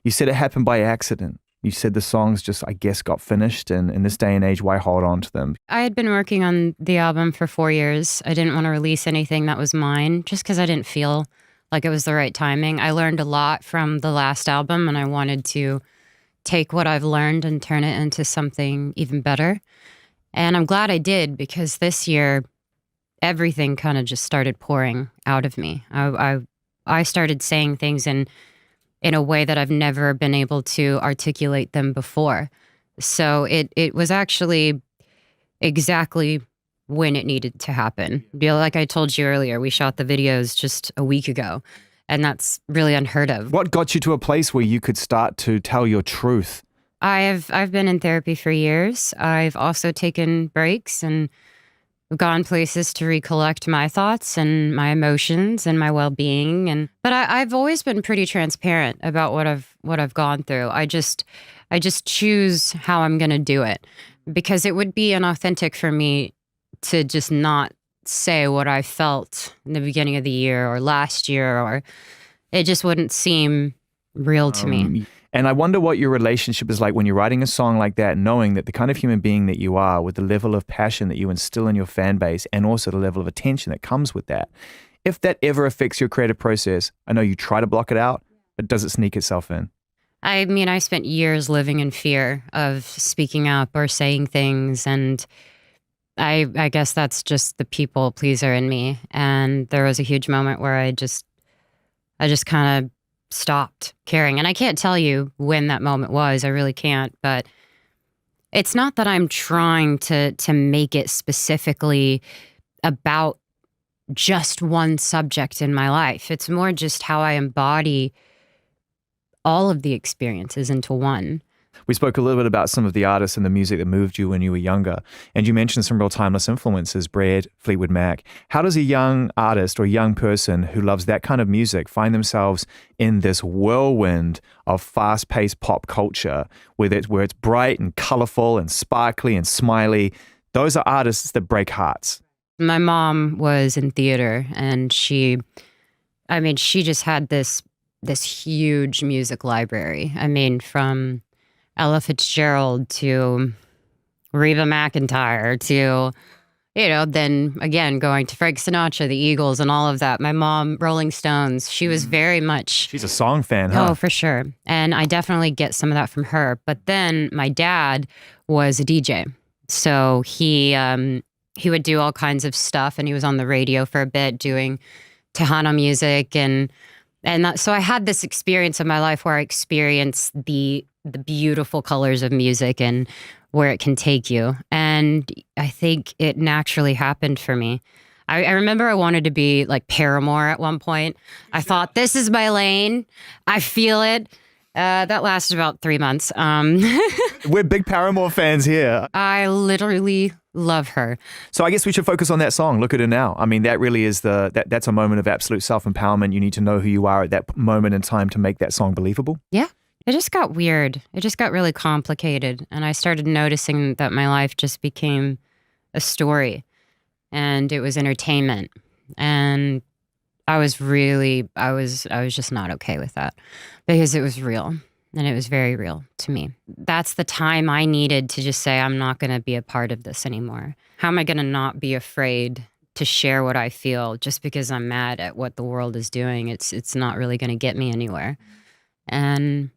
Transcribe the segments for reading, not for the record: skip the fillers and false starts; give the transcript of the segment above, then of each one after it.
You said it happened by accident. You said the songs just, I guess, got finished, and in this day and age, why hold on to them? I had been working on the album for 4 years. I didn't want to release anything that was mine just because I didn't feel like it was the right timing. I learned a lot from the last album, and I wanted to take what I've learned and turn it into something even better. And I'm glad I did, because this year, everything kind of just started pouring out of me. I started saying things in a way that I've never been able to articulate them before. So it was actually exactly when it needed to happen. Like I told you earlier, we shot the videos just a week ago, and that's really unheard of. What got you to a place where you could start to tell your truth? I've been in therapy for years. I've also taken breaks and gone places to recollect my thoughts and my emotions and my well-being. But I've always been pretty transparent about what I've gone through. I just choose how I'm going to do it, because it would be inauthentic for me to just not say what I felt in the beginning of the year or last year, or it just wouldn't seem real to me. And I wonder what your relationship is like when you're writing a song like that, knowing that the kind of human being that you are, with the level of passion that you instill in your fan base, and also the level of attention that comes with that. If that ever affects your creative process, I know you try to block it out, but does it sneak itself in? I mean, I spent years living in fear of speaking up or saying things, and I guess that's just the people pleaser in me. And there was a huge moment where I just kind of stopped caring. And I can't tell you when that moment was. I really can't. But it's not that I'm trying to make it specifically about just one subject in my life. It's more just how I embody all of the experiences into one. We spoke a little bit about some of the artists and the music that moved you when you were younger. And you mentioned some real timeless influences, Brad, Fleetwood Mac. How does a young artist or a young person who loves that kind of music find themselves in this whirlwind of fast-paced pop culture where it's bright and colorful and sparkly and smiley? Those are artists that break hearts. My mom was in theater, and she just had this huge music library. I mean, from Ella Fitzgerald to Reba McEntire to, then again, going to Frank Sinatra, the Eagles, and all of that. My mom, Rolling Stones, she was very much... She's a song fan, huh? Oh, for sure. And I definitely get some of that from her. But then my dad was a DJ. So he would do all kinds of stuff, and he was on the radio for a bit doing Tejano music. So I had this experience in my life where I experienced the beautiful colors of music and where it can take you. And I think it naturally happened for me. I remember I wanted to be like Paramore at one point. I thought, this is my lane. I feel it. That lasted about 3 months. We're big Paramore fans here. I literally love her. So I guess we should focus on that song, Look at Her Now. I mean, that really is that's a moment of absolute self-empowerment. You need to know who you are at that moment in time to make that song believable. Yeah. It just got weird. It just got really complicated. And I started noticing that my life just became a story, and it was entertainment. And I was just not okay with that, because it was real, and it was very real to me. That's the time I needed to just say, I'm not going to be a part of this anymore. How am I going to not be afraid to share what I feel just because I'm mad at what the world is doing? It's not really going to get me anywhere. And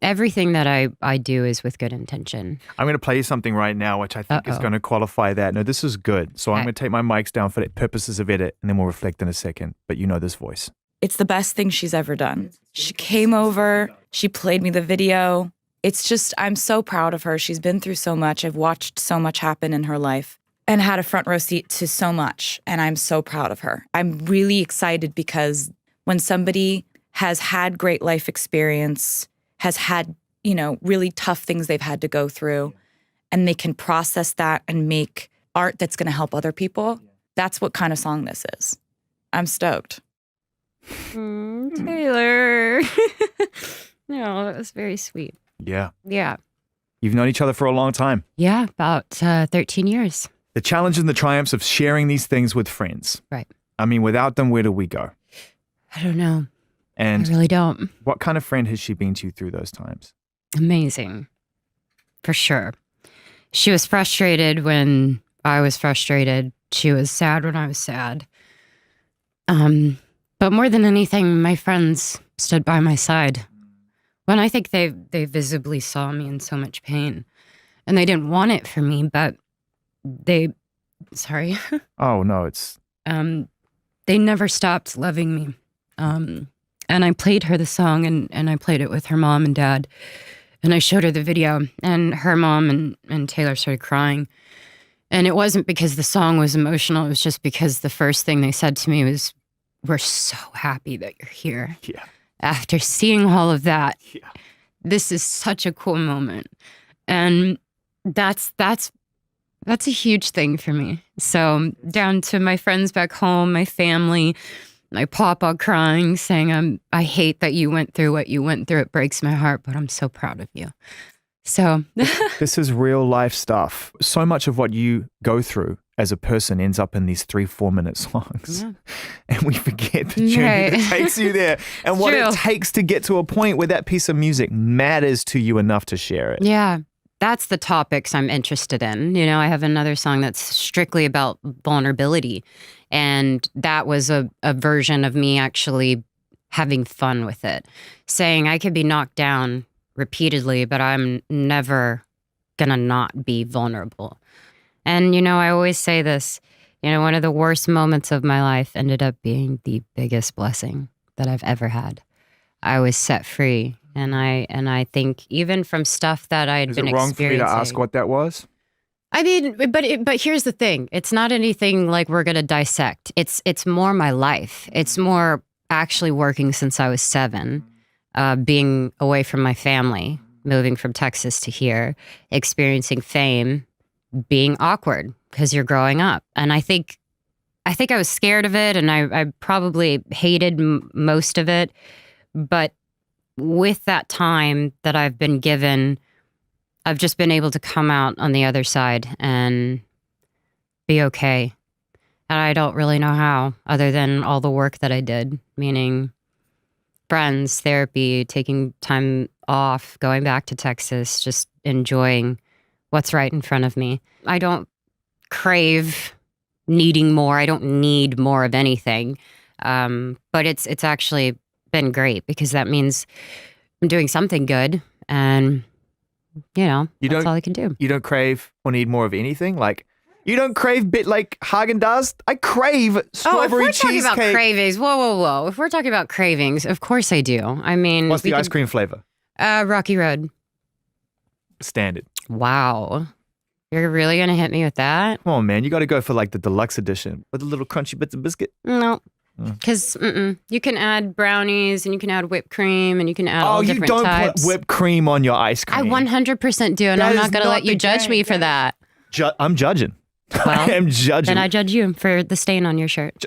everything that I do is with good intention. I'm going to play you something right now, which I think is going to qualify that. No, this is good. So I'm going to take my mics down for the purposes of edit, and then we'll reflect in a second. But you know this voice. It's the best thing she's ever done. She came over. She played me the video. It's just, I'm so proud of her. She's been through so much. I've watched so much happen in her life and had a front row seat to so much. And I'm so proud of her. I'm really excited because when somebody has had great life experience, has had, really tough things they've had to go through, and they can process that and make art that's going to help other people. That's what kind of song this is. I'm stoked. Taylor. No, that was very sweet. Yeah. Yeah. You've known each other for a long time. Yeah, about 13 years. The challenges and the triumphs of sharing these things with friends. Right. I mean, without them, where do we go? I don't know. I And really don't. what kind of friend has she been to you through those times? Amazing. For sure. She was frustrated when I was frustrated. She was sad when I was sad. But more than anything, my friends stood by my side. When I think they visibly saw me in so much pain. And they didn't want it for me, but sorry. Oh, no, it's... They never stopped loving me. And I played her the song, and I played it with her mom and dad. And I showed her the video, and her mom and Taylor started crying. And it wasn't because the song was emotional. It was just because the first thing they said to me was, "We're so happy that you're here." Yeah. After seeing all of that, Yeah. this is such a cool moment. And that's a huge thing for me. So down to my friends back home, my family, my papa crying, saying, I hate that you went through what you went through. It breaks my heart, but I'm so proud of you. So This is real life stuff. So much of what you go through as a person ends up in these 3-4 minute songs. Yeah. And we forget the journey Right. that takes you there and what True. it takes to get to a point where that piece of music matters to you enough to share it. yeah, that's the topics I'm interested in. You know, I have another song that's strictly about vulnerability. And that was a version of me actually having fun with it, saying I could be knocked down repeatedly, but I'm never gonna not be vulnerable. And, you know, I always say this, you know, one of the worst moments of my life ended up being the biggest blessing that I've ever had. I was set free. And I think even from stuff that I had Is been it wrong for me to ask experiencing- what that was? I mean, but here's the thing. It's not anything like we're going to dissect. It's more my life. It's more actually working since I was 7, being away from my family, moving from Texas to here, experiencing fame, being awkward because you're growing up. And I think I was scared of it, and I probably hated most of it. But with that time that I've been given, I've just been able to come out on the other side and be okay. And I don't really know how, other than all the work that I did, meaning friends, therapy, taking time off, going back to Texas, just enjoying what's right in front of me. I don't crave needing more. I don't need more of anything. But it's actually been great because that means I'm doing something good, and you know, that's all I can do. You don't crave or need more of anything? Like, you don't crave bit like Haagen-Dazs? I crave strawberry if we're cheesecake. talking about cravings, whoa. If we're talking about cravings, of course I do. I mean, What's the ice cream flavor? Rocky Road. Standard. Wow. You're really going to hit me with that? Come on, man. You got to go for like the deluxe edition with a little crunchy bits of biscuit. No. Because you can add brownies, and you can add whipped cream, and you can add all you different don't types. put whipped cream on your ice I cream. 100% do, and That I'm is not going to not let you the judge me for that. I'm judging. Well, I am judging. Then I judge you for the stain on your shirt.